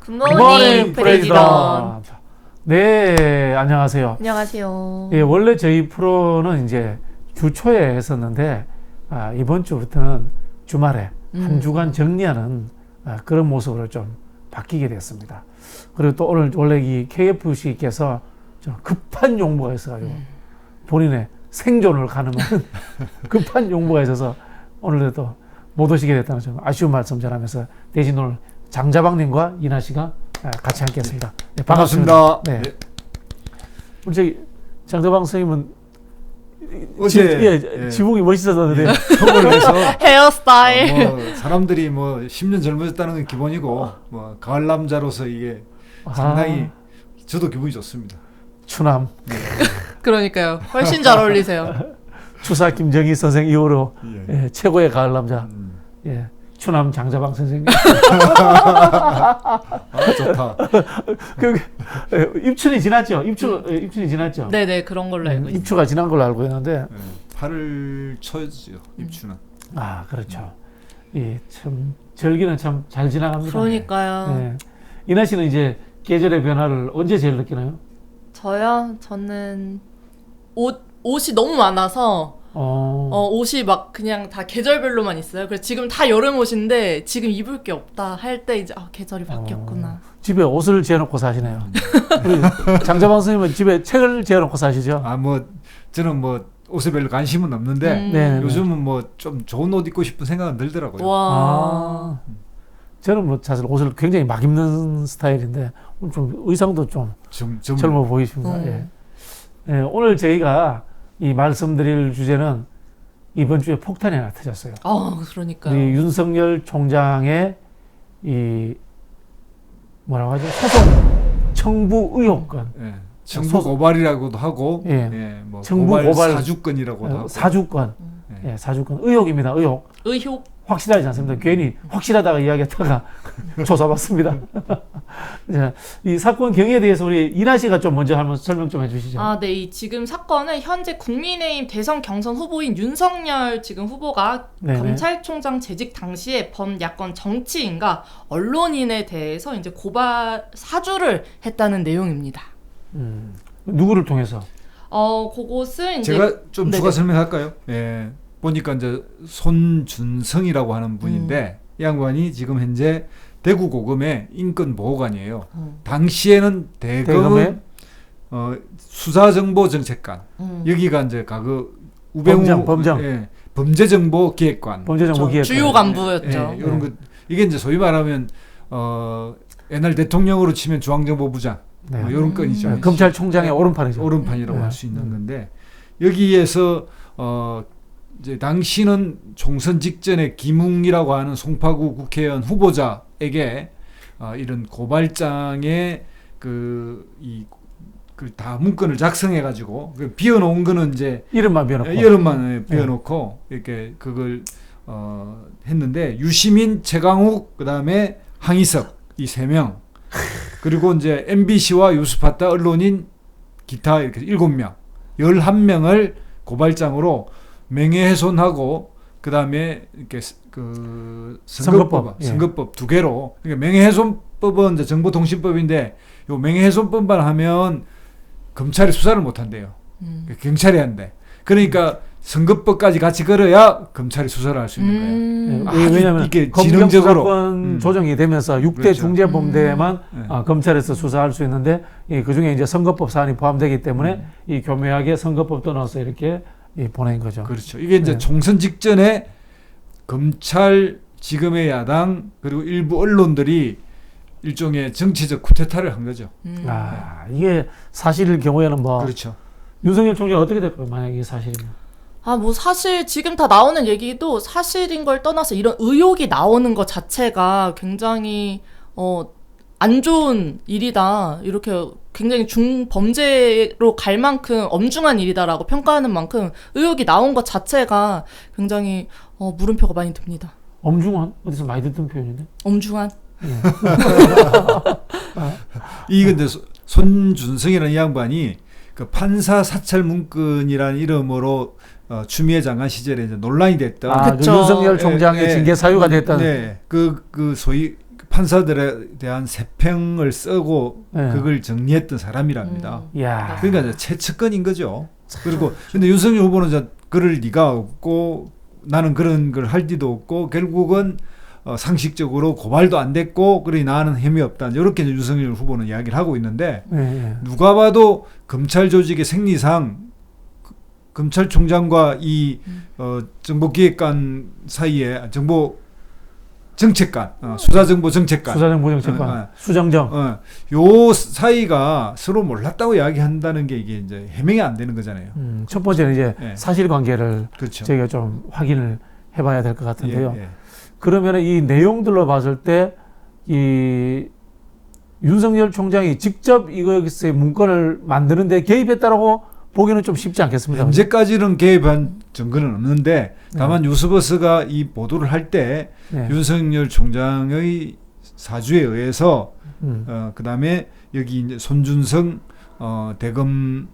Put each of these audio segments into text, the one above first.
굿모닝 프레지던트. 네, 안녕하세요. 안녕하세요. 예, 원래 저희 프로는 이제 주 초에 했었는데 이번 주부터는 주말에 한 주간 정리하는 그런 모습으로 좀 바뀌게 됐습니다. 그리고 또 오늘 원래 이 KFC께서 좀 급한 용무가 있어가지고 본인의 생존을 가늠하는 급한 용무가 있어서 오늘도 또 못 오시게 됐다는 좀 아쉬운 말씀 전하면서 대신 오늘 장자방님과 이나 씨가 같이 함께했습니다. 네, 반갑습니다. 네. 우리 저기 장자방 선생님은 어제 지붕이 멋있었는데 턱을 내서 헤어스타일. 사람들이 10년 젊어졌다는 건 기본이고 가을 남자로서 이게 상당히 저도 기분이 좋습니다. 추남. 네. 그러니까요. 훨씬 잘 어울리세요. 추사 김정희 선생 이후로 최고의 가을 남자. 추남 장자방 선생님. 좋다. 입춘이 지났죠? 입춘이 지났죠? 네네, 그런 걸로 알고 있어요. 입추가 지난 걸로 알고 있는데. 8월 초죠, 입추는. 그렇죠. 참 절기는 참 잘 지나갑니다. 그러니까요. 네. 이나 씨는 이제 계절의 변화를 언제 제일 느끼나요? 저는 옷이 너무 많아서 옷이 막 그냥 다 계절별로만 있어요. 그래서 지금 다 여름 옷인데 지금 입을 게 없다 할 때 이제 계절이 바뀌었구나. 집에 옷을 재놓고 사시네요. 우리 장자방 선생님은 집에 책을 재놓고 사시죠? 저는 옷에 별로 관심은 없는데 요즘은 좀 좋은 옷 입고 싶은 생각은 들더라고요. 와. 저는 사실 옷을 굉장히 막 입는 스타일인데 좀 의상도 좀 젊어 보이십니다. 예, 오늘 저희가 이 말씀드릴 주제는 이번 주에 폭탄이 하나 터졌어요. 그러니까요. 우리 윤석열 총장의 이 뭐라고 하죠? 소송 청부 의혹건. 청부 고발이라고도 하고, 청부 고발 고발 사주건이라고도 하고. 사주건. 사주건. 의혹입니다. 의혹. 확실하지 않습니다. 괜히 확실하다가 이야기했다가 조사받습니다. 이 사건 경위에 대해서 우리 이나 씨가 좀 먼저 한번 설명 좀 해주시죠. 네. 이 지금 사건은 현재 국민의힘 대선 경선 후보인 윤석열 지금 후보가 검찰총장 재직 당시에 범야권 정치인과 언론인에 대해서 이제 고발 사주를 했다는 내용입니다. 누구를 통해서? 그것은 이제 제가 좀 추가 설명할까요? 보니까 이제 손준성이라고 하는 분인데 이 양반이 지금 현재 대구 고검의 인권보호관이에요. 당시에는 대검의 수사정보정책관, 여기가 이제 우병우 범죄정보기획관, 주요 간부였죠. 이런 거 이게 이제 소위 말하면 옛날 대통령으로 치면 중앙정보부장 이런 건이죠. 검찰총장의 오른팔이죠. 오른팔이라고 할 수 있는 건데 여기에서 이제 당시는 총선 직전에 김웅이라고 하는 송파구 국회의원 후보자에게 이런 고발장에 다 문건을 작성해 가지고 비워놓은 거는 이제 이름만 비워놓고 이렇게 그걸 했는데 유시민, 최강욱, 그다음에 항희석 이 3명 그리고 이제 MBC와 유수파타 언론인 기타 이렇게 7명 11명을 고발장으로 명예훼손하고 그다음에 이렇게 선거법 2개로 그러니까 명예훼손법은 이제 정보통신법인데 요 명예훼손법만 하면 검찰이 수사를 못 한대요. 경찰이 한대. 그러니까 선거법까지 같이 걸어야 검찰이 수사를 할 수 있는 거예요. 왜냐하면 이게 지능적으로 검경 조정이 되면서 6대 중대범죄만 검찰에서 수사할 수 있는데 그 중에 이제 선거법 사안이 포함되기 때문에 이 교묘하게 선거법도 넣어서 이렇게 보낸 거죠. 그렇죠. 이게 이제 총선 직전에 검찰, 지금의 야당 그리고 일부 언론들이 일종의 정치적 쿠데타를 한 거죠. 이게 사실일 경우에는 그렇죠. 윤석열 총장 어떻게 될까요? 만약에 이게 사실이면. 사실 지금 다 나오는 얘기도 사실인 걸 떠나서 이런 의혹이 나오는 것 자체가 굉장히 안 좋은 일이다. 이렇게 굉장히 중범죄로 갈 만큼 엄중한 일이다라고 평가하는 만큼 의혹이 나온 것 자체가 굉장히 물음표가 많이 듭니다. 엄중한? 어디서 많이 듣던 표현인데? 엄중한? 이 근데 손준성이라는 이 양반이 그 판사 사찰 문건이라는 이름으로 추미애 장관 시절에 이제 논란이 됐던 그 윤석열 총장의 징계 사유가 됐던 그 소위 판사들에 대한 세평을 쓰고 네. 그걸 정리했던 사람이랍니다. 야. 그러니까 이제 최측근인 거죠. 그리고 근데 윤석열 후보는 이제 그럴 리가 없고 나는 그런 걸 할 리도 없고 결국은 상식적으로 고발도 안 됐고 그러니 나는 혐의 없다. 이렇게 이제 윤석열 후보는 이야기를 하고 있는데 네. 누가 봐도 검찰 조직의 생리상 검찰총장과 이 정보기획관 사이에 정책관, 수사정보정책관, 수사정보정책관, 수정정. 요 사이가 서로 몰랐다고 이야기한다는 게 이게 이제 해명이 안 되는 거잖아요. 첫 번째는 이제 예. 사실관계를 그렇죠. 저희가 좀 확인을 해봐야 될 것 같은데요. 예. 그러면 이 내용들로 봤을 때 이 윤석열 총장이 직접 이것의 문건을 만드는데 개입했다라고 보기는 좀 쉽지 않겠습니다. 현재까지는 개입한 증거는 없는데 다만 뉴스버스가 이 보도를 할 때 네. 윤석열 총장의 사주에 의해서 그다음에 여기 이제 손준성 대검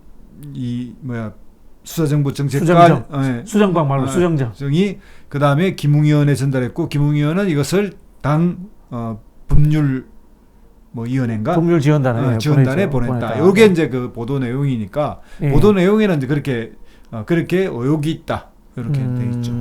수사정보정책관 수정방 말고 수정정. 정이 그다음에 김웅의원에 전달했고 김웅의원은 이것을 당 법률 위원회인가 법률 지원단에 지원단에 보냈다. 이게 이제 그 보도 내용이니까 예. 보도 내용에는 이제 그렇게 의혹이 있다 이렇게 돼 있죠.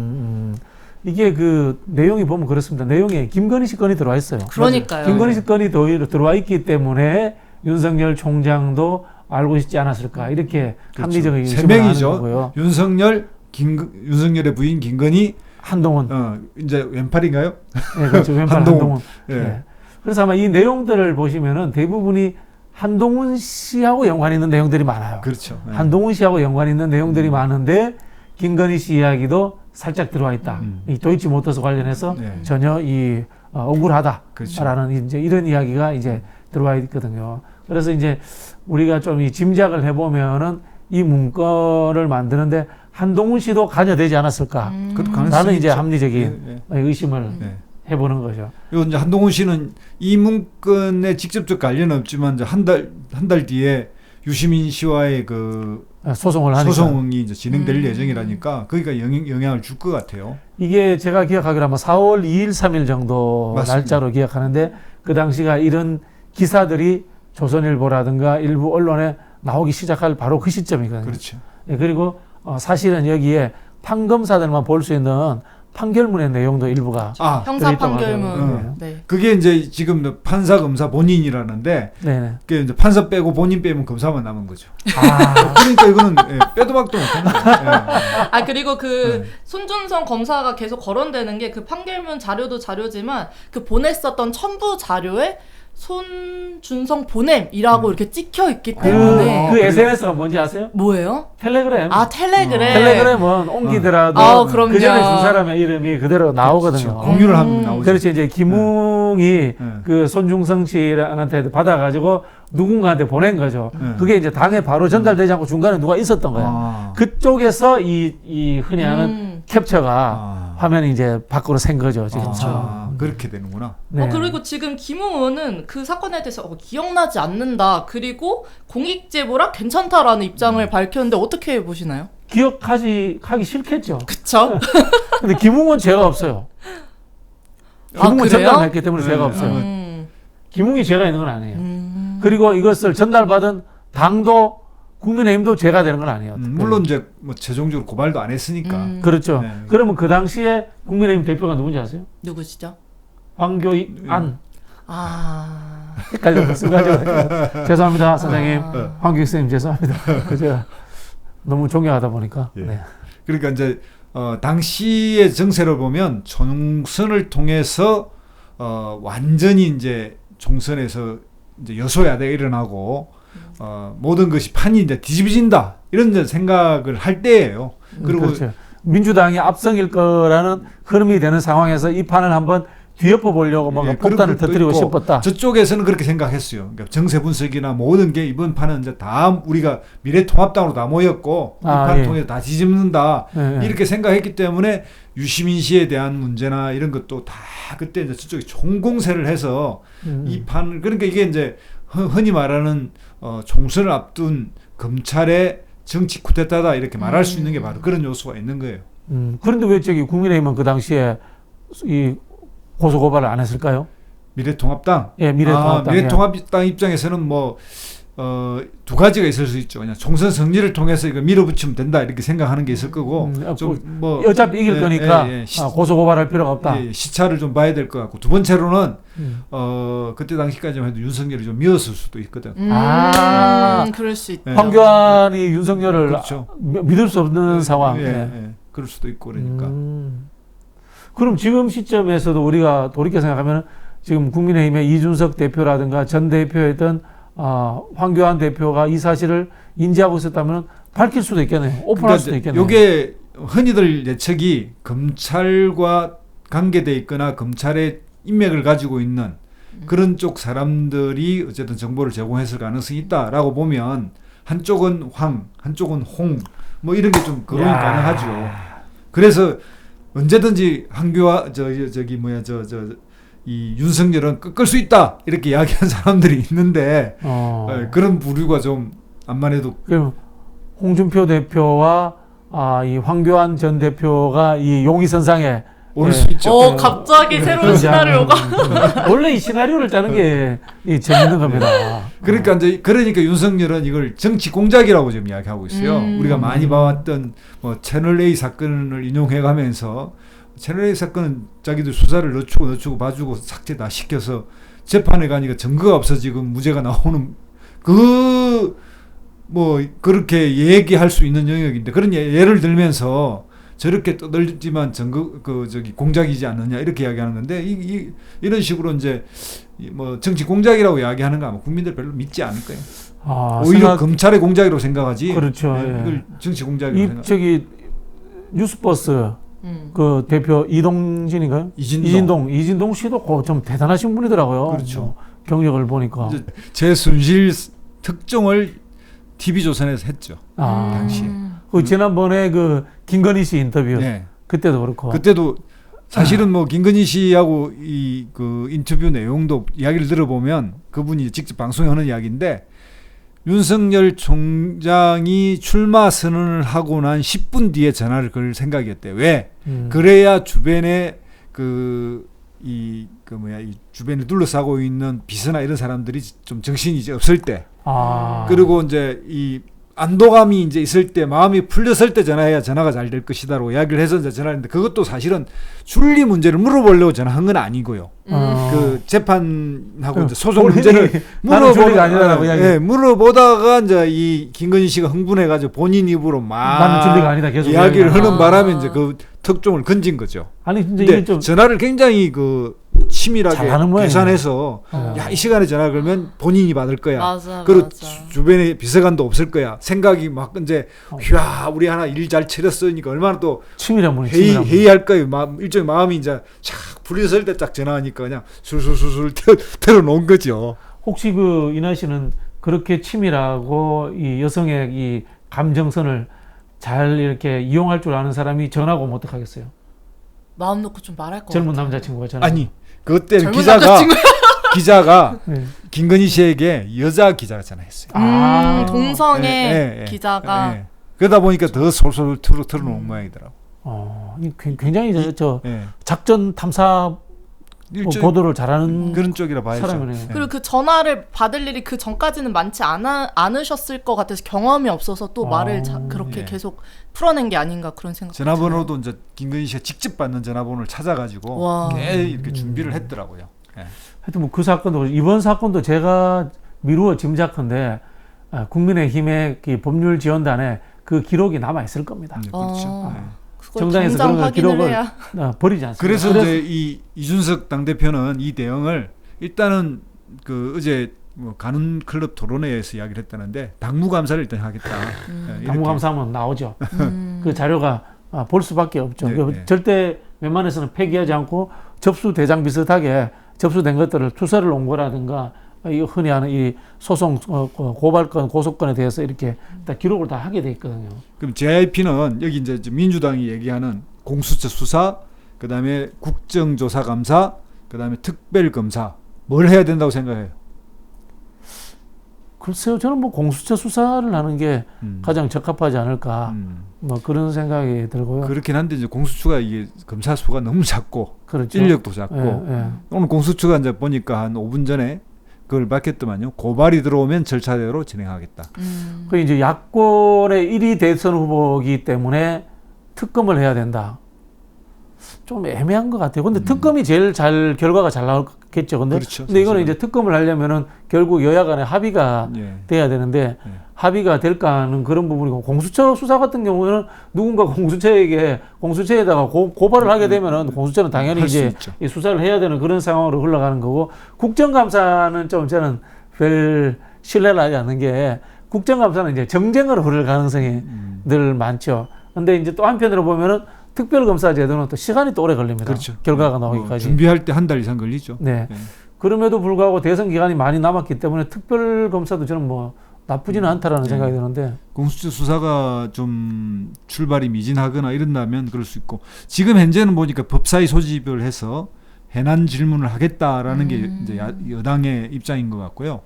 이게 그 내용이 보면 그렇습니다. 내용에 김건희 씨 건이 들어와 있어요. 그러니까요. 김건희 씨 건이 들어와 있기 때문에 윤석열 총장도 알고 있지 않았을까 이렇게 그렇죠. 합리적인 세 의심을 하는 명이죠. 거고요. 윤석열의 부인 김건희 한동훈. 이제 왼팔인가요? 네, 그렇죠. 왼팔 한동훈. 예. 네. 그래서 아마 이 내용들을 보시면은 대부분이 한동훈 씨하고 연관이 있는 내용들이 많아요. 그렇죠. 예. 한동훈 씨하고 연관이 있는 내용들이 많은데 김건희 씨 이야기도 살짝 들어와 있다. 이 도이치모터스 관련해서 네. 전혀 이 억울하다라는 그렇죠. 이제 이런 이야기가 이제 들어와 있거든요. 그래서 이제 우리가 좀 이 짐작을 해보면은 이 문건을 만드는데 한동훈 씨도 관여되지 않았을까? 그것도 가능성이 나는 이제 있죠. 합리적인 의심을 예. 해보는 거죠. 요 이제 한동훈 씨는 이 문건에 직접적 관련은 없지만 이제 한 달 뒤에 유시민 씨와의 그 소송을 하니까. 소송이 이제 진행될 예정이라니까 거기가 영향을 줄 것 같아요. 이게 제가 기억하기로 아마 4월 2일, 3일 정도 맞습니다. 날짜로 기억하는데 그 당시가 이런 기사들이 조선일보라든가 일부 언론에 나오기 시작할 바로 그 시점이거든요. 그렇죠. 예, 그리고 사실은 여기에 판검사들만 볼 수 있는 판결문의 내용도 일부가 형사 들어있다고 판결문. 하더라고요. 네. 그게 이제 지금 판사 검사 본인이라는데 네네. 그게 이제 판사 빼고 본인 빼면 검사만 남은 거죠. 아, 그러니까 이거는 빼도 박도 못하는 거예요. 그리고 손준성 검사가 계속 거론되는 게 그 판결문 자료도 자료지만 그 보냈었던 첨부 자료에 손준성 보냄이라고 이렇게 찍혀 있기 때문에 그 SNS가 뭔지 아세요? 뭐예요? 텔레그램. 텔레그램. 텔레그램은 옮기더라도 그럼요. 그 전에 준 사람의 이름이 그대로 나오거든요. 그렇죠. 공유를 하면 나오죠. 그렇지. 이제 김웅이 네. 그 손중성 씨한테 받아가지고 누군가한테 보낸 거죠. 네. 그게 이제 당에 바로 전달되지 않고 중간에 누가 있었던 거야. 그쪽에서 이 흔히 하는 캡처가 화면이 이제 밖으로 샌 거죠. 지금. 그렇게 되는구나. 네. 그리고 지금 김웅 의원은 그 사건에 대해서 기억나지 않는다. 그리고 공익제보라 괜찮다라는 입장을 밝혔는데 어떻게 보시나요? 하기 싫겠죠. 그쵸? 근데 김웅은 죄가 없어요. 김웅은 그래요? 전달했기 때문에 죄가 없어요. 김웅이 죄가 있는 건 아니에요. 그리고 이것을 전달받은 당도 국민의힘도 죄가 되는 건 아니에요. 물론 이제 최종적으로 고발도 안 했으니까. 그렇죠. 네. 그러면 그 당시에 국민의힘 대표가 누군지 아세요? 누구시죠? 황교안. 헷갈려서 순간적으로. 죄송합니다, 선생님. 황교익 선생님 죄송합니다. 그죠? 너무 존경하다 보니까. 예. 네. 그러니까 이제 당시의 정세를 보면 총선을 통해서 완전히 이제 총선에서 이제 여소야대가 일어나고 모든 것이 판이 이제 뒤집어진다 이런 이제 생각을 할 때예요. 그리고 그렇죠. 민주당이 앞성일 거라는 흐름이 되는 상황에서 이 판을 한번 뒤엎어 보려고 뭔가 폭탄을 터뜨리고 싶었다. 저쪽에서는 그렇게 생각했어요. 그러니까 정세 분석이나 모든 게 이번 판은 이제 다 우리가 미래통합당으로 다 모였고 이 판을 통해서 다 뒤집는다 이렇게 생각했기 때문에 유시민 씨에 대한 문제나 이런 것도 다 그때 이제 저쪽이 총공세를 해서 이 판을 그러니까 이게 이제 흔히 말하는 총선을 앞둔 검찰의 정치 쿠데타다 이렇게 말할 수 있는 게 바로 그런 요소가 있는 거예요. 그런데 왜 국민의힘은 그 당시에 이 고소 고발을 안 했을까요? 미래통합당. 예, 미래통합당. 미래통합당 입장에서는 뭐 두 가지가 있을 수 있죠. 그냥 총선 승리를 통해서 이거 밀어붙이면 된다 이렇게 생각하는 게 있을 거고, 좀 뭐 어차피 이길 거니까 고소 고발할 필요가 없다. 시차를 좀 봐야 될 것 같고, 두 번째로는 그때 당시까지만 해도 윤석열이 좀 미웠을 수도 있거든. 그럴 수 있다. 황교안이 윤석열을 그렇죠. 믿을 수 없는 상황. 그럴 수도 있고 그러니까. 그럼 지금 시점에서도 우리가 돌이켜 생각하면 지금 국민의힘의 이준석 대표라든가 전 대표였던 황교안 대표가 이 사실을 인지하고 있었다면 밝힐 수도 있겠네요. 오픈할 수도 있겠네요. 이게 흔히들 예측이 검찰과 관계돼 있거나 검찰의 인맥을 가지고 있는 그런 쪽 사람들이 어쨌든 정보를 제공했을 가능성이 있다라고 보면, 한쪽은 황, 한쪽은 홍, 뭐 이런 게 좀 거론이 가능하죠. 그래서 언제든지 황교안 이 윤석열은 꺾을 수 있다 이렇게 이야기한 사람들이 있는데 그런 부류가 좀 암만 해도. 그럼 홍준표 대표와 이 황교안 전 대표가 이 용의선상에 올 수 있죠. 갑자기 새로운 시나리오가. 원래 이 시나리오를 짜는 게 재밌는 겁니다. 그러니까 윤석열은 이걸 정치 공작이라고 지금 이야기하고 있어요. 우리가 많이 봐왔던 뭐 채널 A 사건을 인용해가면서, 채널 A 사건은 자기들 수사를 늦추고 봐주고 삭제 다 시켜서 재판에 가니까 증거가 없어지고 무죄가 나오는 뭐 그렇게 얘기할 수 있는 영역인데, 그런 예를 들면서 저렇게 떠들지만 증거 공작이지 않느냐 이렇게 이야기하는 건데, 이런 식으로 이제 뭐 정치 공작이라고 이야기하는 거 아마 국민들 별로 믿지 않을 거예요. 오히려 검찰의 공작이라고 생각하지. 그렇죠. 이걸 정치 공작이라고 생각. 뉴스버스 그 대표 이동진인가요? 이진동 씨도 좀 대단하신 분이더라고요. 그렇죠. 경력을 보니까 제 순실 특종을 TV조선에서 했죠. 당시에. 지난번에 그 김건희 씨 인터뷰 그때도 그렇고. 그때도 사실은 뭐 김건희 씨하고 그 인터뷰 내용도 이야기를 들어보면 그분이 직접 방송에 하는 이야기인데, 윤석열 총장이 출마 선언을 하고 난 10분 뒤에 전화를 걸 생각이었대요. 왜? 그래야 주변에 이 주변에 둘러싸고 있는 비서나 이런 사람들이 좀 정신이 이제 없을 때, 그리고 이제 이 안도감이 이제 있을 때, 마음이 풀렸을 때 전화해야 전화가 잘 될 것이다라고 이야기를 해서 이제 전화했는데, 그것도 사실은 줄리 문제를 물어보려고 전화한 건 아니고요. 그 재판하고 이제 소송 문제를 물어보다가 이제 이 김건희 씨가 흥분해가지고 본인 입으로 나는 줄리가 아니다 계속 이야기를 하는 바람에 이제 그 특종을 건진 거죠. 근데 좀 전화를 굉장히 치밀하게 계산해서 이 시간에 전화 걸면 본인이 받을 거야. 그리고 주변에 비서관도 없을 거야. 생각이 막 이제 우리 하나 일 잘 차렸으니까 얼마나 또 치밀한 분이 회의할 거예요. 일종의 마음이 이제 착 풀렸을 때 딱 전화하니까 그냥 술술술술 틀어놓은 거죠. 혹시 이나 씨는 그렇게 치밀하고 이 여성의 이 감정선을 잘 이렇게 이용할 줄 아는 사람이 전화가 오면 어떡하겠어요? 마음 놓고 좀 말할 거 젊은 남자친구가 전화. 아니, 그때는 기자가 김건희 씨에게 여자 기자가 전화했어요. 동성애 기자가. 그러다 보니까 더 솔솔 틀어놓은 모양이더라고. 굉장히 작전 탐사 보도를 잘하는 그런 쪽이라 봐야죠. 사람이네요. 그리고 그 전화를 받을 일이 그 전까지는 많지 않으셨을 것 같아서, 경험이 없어서 또 말을 그렇게 계속 풀어낸 게 아닌가 그런 생각. 전화번호도 이제 김건희 씨가 직접 받는 전화번호를 찾아가지고 이렇게 준비를 했더라고요. 하여튼 뭐 그 사건도, 이번 사건도 제가 미루어 짐작컨대 국민의힘의 법률 지원단에 그 기록이 남아 있을 겁니다. 그렇죠. 정당에서 그런 기록을 버리지 않습니다. 그래서 이제 이준석 당대표는 이 대응을 일단은 어제 가는 클럽 토론회에서 이야기를 했다는데, 당무감사를 일단 하겠다. 당무감사하면 나오죠. 그 자료가 볼 수밖에 없죠. 절대 웬만해서는 폐기하지 않고 접수대장 비슷하게 접수된 것들을 투서를 온 거라든가, 이 흔히 하는 이 소송 고발건 고소건에 대해서 이렇게 다 기록을 다 하게 돼 있거든요. 그럼 JIP는 여기 이제 민주당이 얘기하는 공수처 수사, 그다음에 국정조사감사, 그다음에 특별검사, 뭘 해야 된다고 생각해요? 글쎄요, 저는 뭐 공수처 수사를 하는 게 음. 가장 적합하지 않을까, 음. 뭐 그런 생각이 들고요. 그렇긴 한데 이제 공수처가 이게 검사 수가 너무 작고 그렇죠. 인력도 작고 예, 예. 오늘 공수처가 이제 보니까 한 5분 전에 그걸 밝혔더만요. 고발이 들어오면 절차대로 진행하겠다. 그 이제 야권의 1위 대선 후보이기 때문에 특검을 해야 된다. 좀 애매한 것 같아요. 근데 특검이 제일 결과가 잘 나오겠죠. 그렇죠, 근데 이거는 사실은. 이제 특검을 하려면은 결국 여야 간에 합의가 예. 돼야 되는데 예. 합의가 될까 하는 그런 부분이고, 공수처 수사 같은 경우에는 누군가 공수처에다가 고발을 하게 되면은 공수처는 당연히 할수 이제 있죠. 이 수사를 해야 되는 그런 상황으로 흘러가는 거고, 국정감사는 좀 저는 별 신뢰를 하지 않는 게, 국정감사는 이제 정쟁으로 흐를 가능성이 늘 많죠. 근데 이제 또 한편으로 보면은 특별검사 제도는 또 시간이 또 오래 걸립니다. 그렇죠. 결과가 뭐 나오기까지. 준비할 때 한 달 이상 걸리죠. 네. 예. 그럼에도 불구하고 대선 기간이 많이 남았기 때문에 특별검사도 저는 뭐 나쁘지는 않다라는 네. 생각이 드는데, 공수처 수사가 좀 출발이 미진하거나 이런다면 그럴 수 있고, 지금 현재는 보니까 법사위 소집을 해서 해난 질문을 하겠다라는 게 이제 여당의 입장인 것 같고요.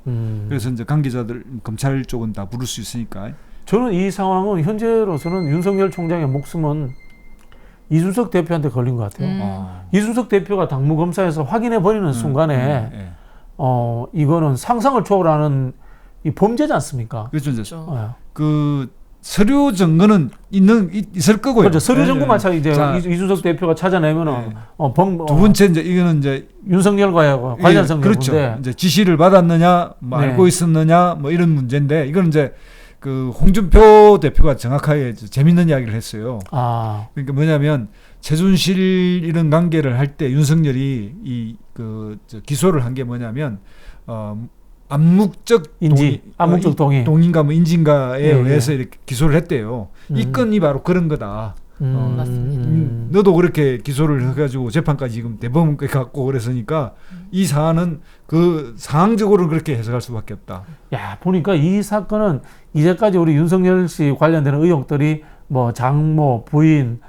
그래서 이제 관계자들 검찰 쪽은 다 부를 수 있으니까. 저는 이 상황은 현재로서는 윤석열 총장의 목숨은 이준석 대표한테 걸린 것 같아요. 아. 이준석 대표가 당무검사에서 확인해 버리는 순간에 예. 이거는 상상을 초월하는 이 범죄지 않습니까? 그렇죠. 이제 그렇죠. 그 서류 증거는 있을 거고요. 그렇죠. 서류 예, 증거만 예. 이제 자, 이준석 대표가 찾아내면은 예. 두 두 번째 이제 이거는 이제 윤석열과의 관련성 그렇죠. 문제. 이제 지시를 받았느냐, 뭐 네. 알고 있었느냐, 뭐 이런 문제인데, 이건 이제 그 홍준표 대표가 정확하게 재밌는 이야기를 했어요. 아, 그러니까 뭐냐면 최순실 이런 관계를 할 때 윤석열이 기소를 한 게 뭐냐면 암묵적 암묵적 동의. 동의인가 뭐 인지인가에 예, 의해서 이렇게 기소를 했대요. 이 음. 건이 바로 그런 거다. 맞습니다. 너도 그렇게 기소를 해가지고 재판까지 지금 대법원까지 갔고 그랬으니까 이 사안은 그 상황적으로는 그렇게 해석할 수밖에 없다. 야, 보니까 이 사건은 이제까지 우리 윤석열 씨 관련되는 의혹들이 뭐 장모, 부인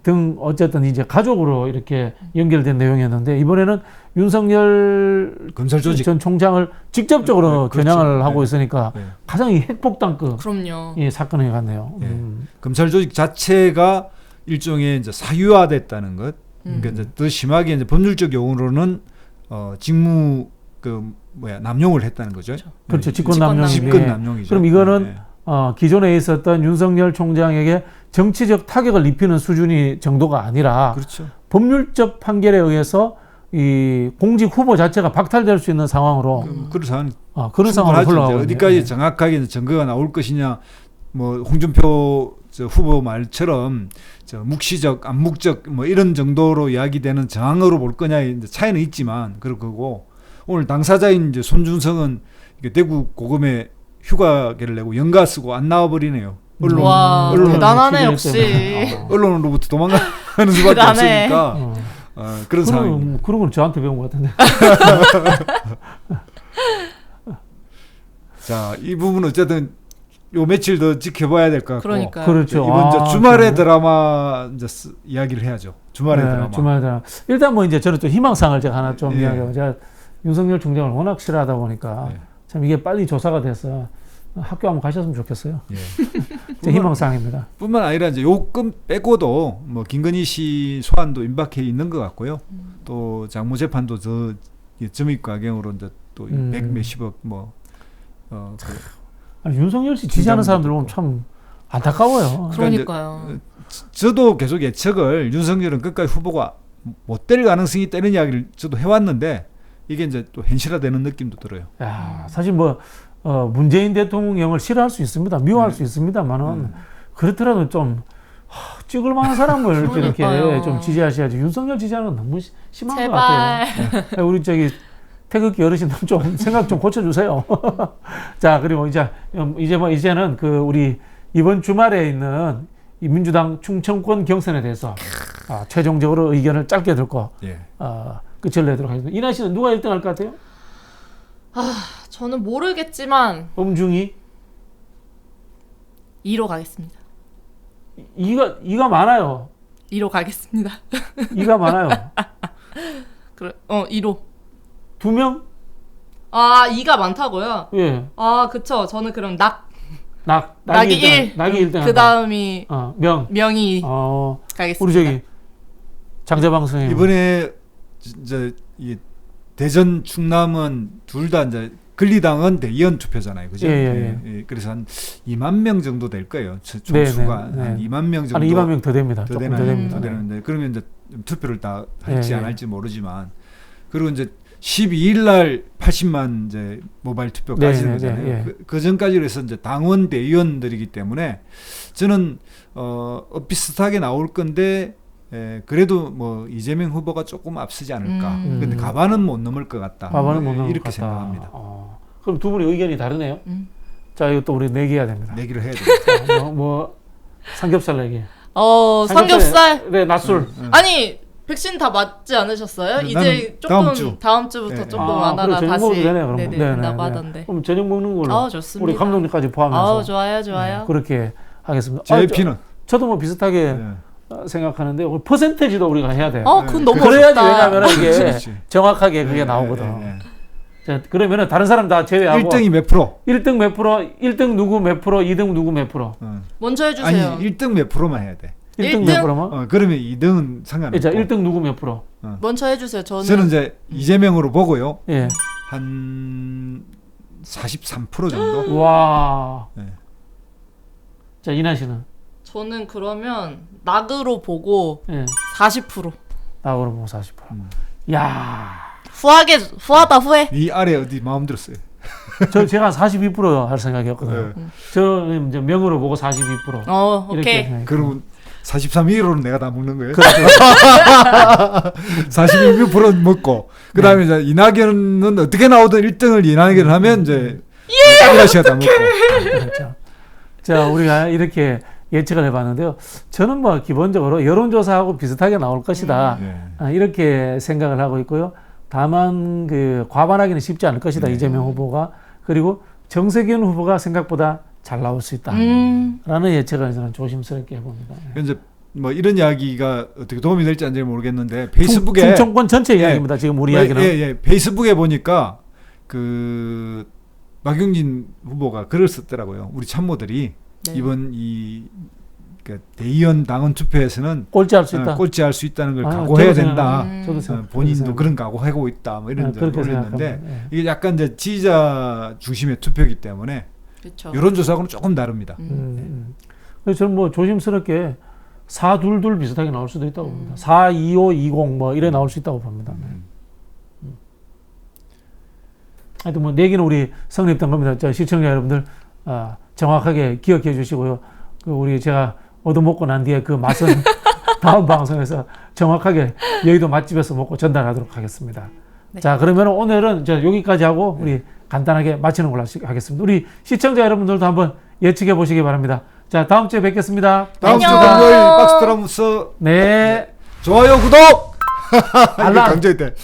등 어쨌든 이제 가족으로 이렇게 연결된 내용이었는데, 이번에는 윤석열 검찰 조직. 전 총장을 직접적으로 네, 그렇죠. 겨냥을 하고 네. 있으니까 네. 가장 이 핵폭탄급 그럼요. 이 사건이 같네요. 예. 검찰 조직 자체가 일종의 이제 사유화됐다는 것. 그러니까 이제 더 심하게 이제 법률적 용어로는 직무 남용을 했다는 거죠. 그렇죠. 네. 직권남용인데, 직권남용이죠. 그럼 이거는 네. 기존에 있었던 윤석열 총장에게 정치적 타격을 입히는 수준이 정도가 아니라 그렇죠. 법률적 판결에 의해서 이 공직 후보 자체가 박탈될 수 있는 상황으로 그런 상황 그런 상황으로 흘러가고 있네요. 어디까지 정확하게 증거가 나올 것이냐, 뭐 홍준표 후보 말처럼 묵시적, 암묵적 뭐 이런 정도로 이야기되는 정황으로 볼 거냐의 이제 차이는 있지만 그럴 거고, 오늘 당사자인 이제 손준성은 대구 고검에 휴가계를 내고 연가 쓰고 안 나와 버리네요. 와, 언론을 대단하네 취재했더니. 역시. 언론으로부터 도망가는 수밖에 대단해. 없으니까 그런 상황입니다. 그런 건 저한테 배운 것 같은데. 자, 이 부분은 어쨌든 요 며칠 더 지켜봐야 될 것 같고. 그러니까요. 그렇죠. 이번 이제 주말의 그러네. 드라마 이제 이야기를 해야죠. 주말의 네, 드라마. 주말의 드라마. 일단 뭐 이제 저는 또 희망상을 제가 하나 좀 예. 이야기하고, 제가 윤석열 총장을 워낙 싫어하다 보니까 예. 참 이게 빨리 조사가 돼서 학교 한번 가셨으면 좋겠어요. 예. 제 희망사항입니다. 뿐만 아니라 이제 요건 빼고도 뭐 김건희 씨 소환도 임박해 있는 것 같고요. 또 장모 재판도 더 점입 가경으로 이제 또 100 몇십억 아니, 윤석열 씨 지지하는 사람들 보면 참 안타까워요. 그러니까요. 저도 계속 예측을 윤석열은 끝까지 후보가 못 될 가능성이 있다는 이야기를 저도 해왔는데 이게 이제 또 현실화되는 느낌도 들어요. 야, 사실 뭐 문재인 대통령을 싫어할 수 있습니다. 미워할 수 있습니다만은 그렇더라도 좀 찍을 만한 사람을 이렇게 그러니까요. 좀 지지하셔야지. 윤석열 지지하는 건 너무 심한 것 제발. 같아요. 네, 우리 태극기 어르신들 좀 생각 좀 고쳐주세요. 자, 그리고 이제는 그 우리 이번 주말에 있는 이 민주당 충청권 경선에 대해서 최종적으로 의견을 짧게 듣고 예. 끝을 내도록 하겠습니다. 이나 씨는 누가 1등 할 것 같아요? 저는 모르겠지만 엄중히 2로 가겠습니다. 이가 많아요. 2로 가겠습니다. 이가 많아요. 그래, 2로. 2명? 아, 2가 많다고요? 예. 아, 그쵸. 저는 그럼 낙이 1. 낙이 1등. 그 다음이 명이 가겠습니다. 우리 저기 장재방 선생님. 이번에 이제 이 대전 충남은 둘 다 이제 권리당은 대의원 투표잖아요, 그죠? 예. 그래서 한 2만 명 정도 될 거예요. 총수가 네. 한 2만 명 정도. 아니 2만 명 더 됩니다. 더 조금 되나요? 더 됩니다. 더 되는데 그러면 이제 투표를 다 할지 예, 안 예. 할지 모르지만 그리고 이제 12일 날 80만 이제 모바일 투표 까지는 거잖아요. 예. 그 전까지 그래서 이제 당원 대의원들이기 때문에 저는 비슷하게 나올 건데 그래도 뭐 이재명 후보가 조금 앞서지 않을까. 근데 가반은 못 넘을 것 같다. 가반은 못 넘을 이렇게 것 같다. 생각합니다. 그럼 두 분의 의견이 다르네요. 자, 이것도 우리 내기해야 됩니다. 내기를 해야 됩니다. 자, 뭐 삼겹살 내기. 삼겹살. 네, 낮술. 아니, 백신 다 맞지 않으셨어요? 이제 조금 다음 주부터 네. 조금 하다가 그래, 저녁 다시 먹어도 되네요, 그럼. 네네, 된다고 하던데. 그럼 저녁 먹는 걸로 좋습니다. 우리 감독님까지 포함해서 좋아요. 그렇게 하겠습니다. JP는 저도 뭐 비슷하게 생각하는데 퍼센테이지도 우리가 해야 돼요. 그건 너무 그래야지. 어렵다. 왜냐하면 이게 그렇지. 정확하게 그게 나오거든. 자, 그러면은 다른 사람 다 제외하고 1등이 몇 프로? 1등 몇 프로, 1등 누구 몇 프로, 2등 누구 몇 프로. 먼저 해주세요. 아니 1등 몇 프로만 해야 돼. 1등 몇 프로만? 그러면 2등은 상관없고. 자, 1등 누구 몇 프로? 먼저 해주세요. 저는 이제 이재명으로 보고요. 예. 한 43% 정도. 와. 네. 자, 이나 씨는? 저는 그러면 낙으로 보고 예. 40%. 나으로 보고 40%. 야. 후하다 후해. 이 아래 어디 마음 들었어요. 제가 한 42%할 생각이었거든요. 저는 이제 명으로 보고 42%. 오케이. 그러면 43%는 내가 다 먹는 거예요. 42%는 먹고 그다음에 이제 이낙연은 어떻게 나오든 1등을 이낙연을 하면 이제 이라 씨가 다 먹고. 그렇죠. 자, 우리가 이렇게 예측을 해봤는데요. 저는 뭐 기본적으로 여론조사하고 비슷하게 나올 것이다. 이렇게 생각을 하고 있고요. 다만 그 과반하기는 쉽지 않을 것이다. 이재명 후보가. 그리고 정세균 후보가 생각보다 잘 나올 수 있다. 라는 예측을 저는 조심스럽게 해봅니다. 이제 뭐 이런 이야기가 어떻게 도움이 될지 안 될지 모르겠는데 페이스북에 충청권 전체 이야기입니다. 지금 우리 이야기는. 페이스북에 보니까 그 박용진 후보가 글을 썼더라고요. 우리 참모들이 이번 이 그러니까 대의원 당원 투표에서는 꼴찌할 수 있다. 꼴찌할 수 있다는 걸 각오해야 된다. 저도 본인도 그런 각오하고 있다. 뭐 이런 걸 그렇게 올렸는데 생각합니다. 이게 약간 이제 지지자 중심의 투표이기 때문에 그렇죠. 여론조사하고는 조금 다릅니다. 그래서 저는 뭐 조심스럽게 4-2-2 비슷하게 나올 수도 있다고 봅니다. 4-2-5-20 뭐 이래 나올 수 있다고 봅니다. 하여튼 뭐 내기는 우리 성립된 겁니다. 저 시청자 여러분들 정확하게 기억해 주시고요. 그 우리 제가 얻어먹고 난 뒤에 그 맛은 다음 방송에서 정확하게 여의도 맛집에서 먹고 전달하도록 하겠습니다. 네. 자, 그러면 오늘은 여기까지 하고 우리 간단하게 마치는 걸로 하겠습니다. 우리 시청자 여러분들도 한번 예측해 보시기 바랍니다. 자, 다음 주에 뵙겠습니다. 다음 주 안녕. 금요일 박스 드라무스 네. 좋아요 구독 알람. 강조했대.